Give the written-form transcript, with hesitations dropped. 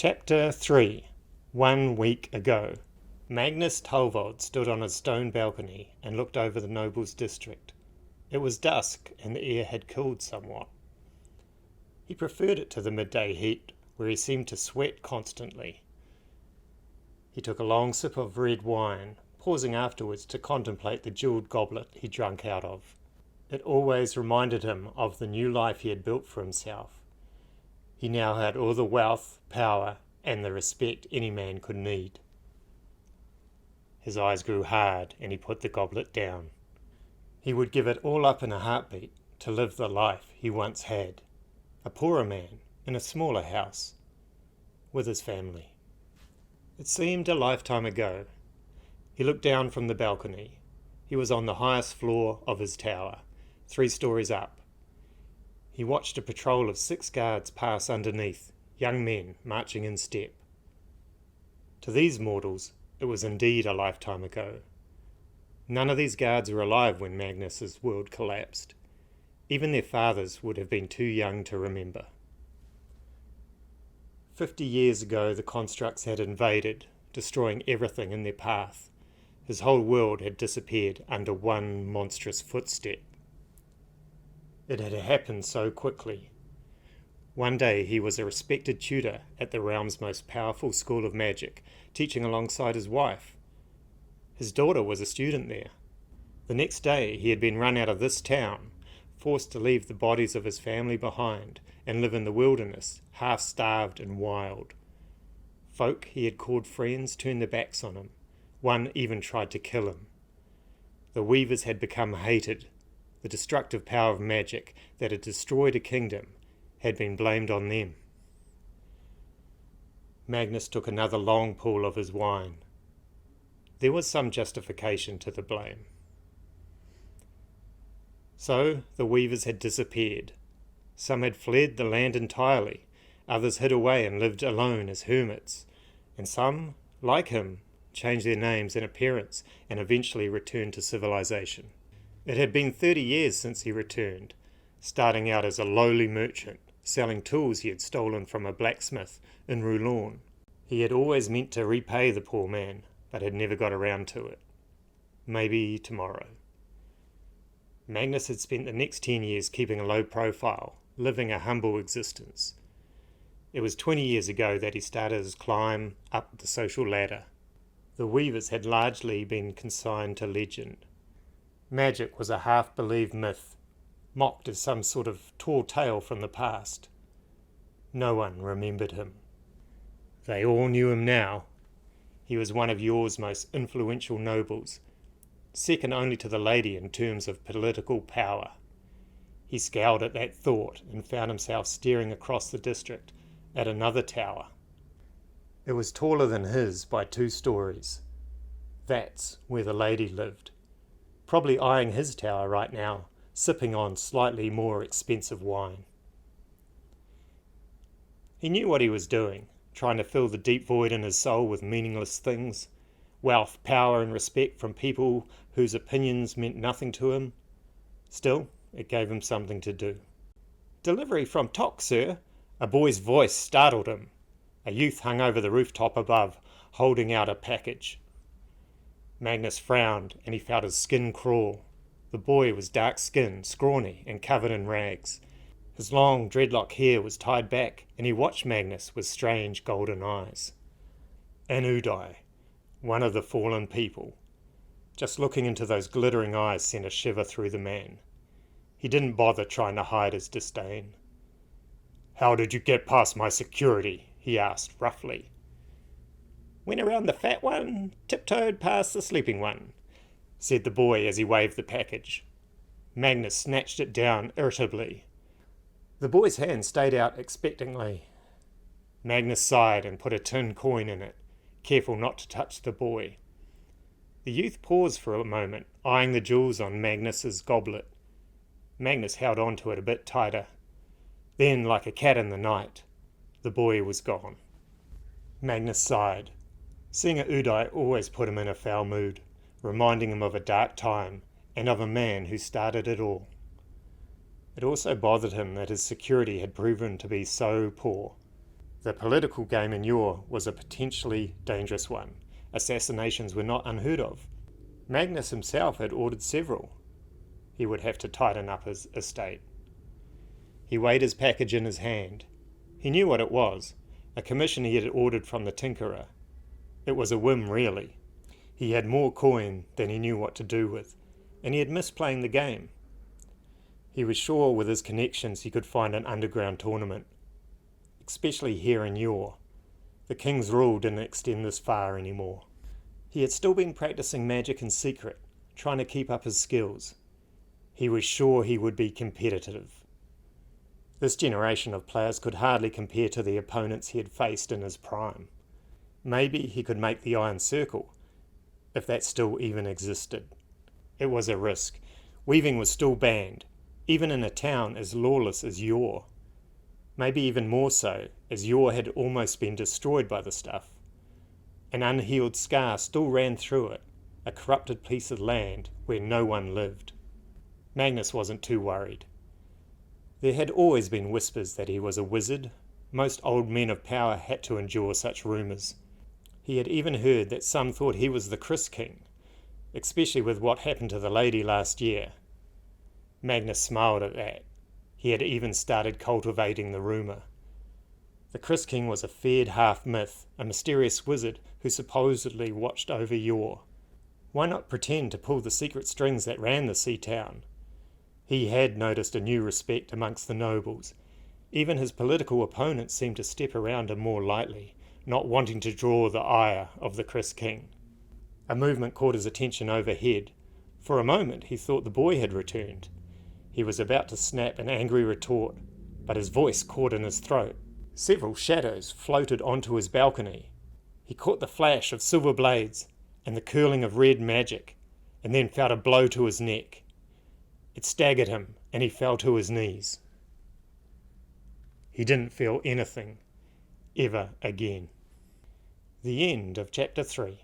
Chapter 3 1 week ago. Magnus Talvold stood on his stone balcony and looked over the noble's district. It was dusk and the air had cooled somewhat. He preferred it to the midday heat, where he seemed to sweat constantly. He took a long sip of red wine, pausing afterwards to contemplate the jewelled goblet he drank out of. It always reminded him of the new life he had built for himself. He now had all the wealth, power, and the respect any man could need. His eyes grew hard, and he put the goblet down. He would give it all up in a heartbeat to live the life he once had, a poorer man in a smaller house, with his family. It seemed a lifetime ago. He looked down from the balcony. He was on the highest floor of his tower, 3 stories up. He watched a patrol of 6 guards pass underneath, young men marching in step. To these mortals, it was indeed a lifetime ago. None of these guards were alive when Magnus's world collapsed. Even their fathers would have been too young to remember. 50 years ago, the constructs had invaded, destroying everything in their path. His whole world had disappeared under one monstrous footstep. It had happened so quickly. One day he was a respected tutor at the realm's most powerful school of magic, teaching alongside his wife. His daughter was a student there. The next day he had been run out of this town, forced to leave the bodies of his family behind and live in the wilderness, half-starved and wild. Folk he had called friends turned their backs on him. One even tried to kill him. The weavers had become hated. The destructive power of magic that had destroyed a kingdom had been blamed on them. Magnus took another long pull of his wine. There was some justification to the blame. So the weavers had disappeared. Some had fled the land entirely, others hid away and lived alone as hermits, and some, like him, changed their names and appearance and eventually returned to civilization. It had been 30 years since he returned, starting out as a lowly merchant, selling tools he had stolen from a blacksmith in Roulon. He had always meant to repay the poor man, but had never got around to it. Maybe tomorrow. Magnus had spent the next 10 years keeping a low profile, living a humble existence. It was 20 years ago that he started his climb up the social ladder. The weavers had largely been consigned to legend. Magic was a half-believed myth, mocked as some sort of tall tale from the past. No one remembered him. They all knew him now. He was one of Yor's most influential nobles, second only to the lady in terms of political power. He scowled at that thought and found himself staring across the district at another tower. It was taller than his by 2 stories. That's where the lady lived. Probably eyeing his tower right now, sipping on slightly more expensive wine. He knew what he was doing, trying to fill the deep void in his soul with meaningless things, wealth, power and respect from people whose opinions meant nothing to him. Still, it gave him something to do. "Delivery from Tok, sir." A boy's voice startled him. A youth hung over the rooftop above, holding out a package. Magnus frowned, and he felt his skin crawl. The boy was dark-skinned, scrawny, and covered in rags. His long dreadlock hair was tied back, and he watched Magnus with strange golden eyes. An Uday, one of the fallen people. Just looking into those glittering eyes sent a shiver through the man. He didn't bother trying to hide his disdain. "How did you get past my security?" he asked roughly. "Went around the fat one, tiptoed past the sleeping one," said the boy as he waved the package. Magnus snatched it down irritably. The boy's hand stayed out expectantly. Magnus sighed and put a tin coin in it, careful not to touch the boy. The youth paused for a moment, eyeing the jewels on Magnus's goblet. Magnus held on to it a bit tighter. Then, like a cat in the night, the boy was gone. Magnus sighed. Seeing a Uday always put him in a foul mood, reminding him of a dark time and of a man who started it all. It also bothered him that his security had proven to be so poor. The political game in Yor was a potentially dangerous one. Assassinations were not unheard of. Magnus himself had ordered several. He would have to tighten up his estate. He weighed his package in his hand. He knew what it was, a commission he had ordered from the tinkerer. It was a whim, really. He had more coin than he knew what to do with, and he had missed playing the game. He was sure with his connections he could find an underground tournament, especially here in Yor. The king's rule didn't extend this far anymore. He had still been practicing magic in secret, trying to keep up his skills. He was sure he would be competitive. This generation of players could hardly compare to the opponents he had faced in his prime. Maybe he could make the Iron Circle, if that still even existed. It was a risk. Weaving was still banned, even in a town as lawless as Yor. Maybe even more so, as Yor had almost been destroyed by the stuff. An unhealed scar still ran through it, a corrupted piece of land where no one lived. Magnus wasn't too worried. There had always been whispers that he was a wizard. Most old men of power had to endure such rumours. He had even heard that some thought he was the Chris King, especially with what happened to the lady last year. Magnus smiled at that. He had even started cultivating the rumour. The Chris King was a feared half-myth, a mysterious wizard who supposedly watched over Yor. Why not pretend to pull the secret strings that ran the sea town? He had noticed a new respect amongst the nobles. Even his political opponents seemed to step around him more lightly, not wanting to draw the ire of the Chris King. A movement caught his attention overhead. For a moment he thought the boy had returned. He was about to snap an angry retort, but his voice caught in his throat. Several shadows floated onto his balcony. He caught the flash of silver blades and the curling of red magic, and then felt a blow to his neck. It staggered him, and he fell to his knees. He didn't feel anything, ever again. The end of Chapter 3.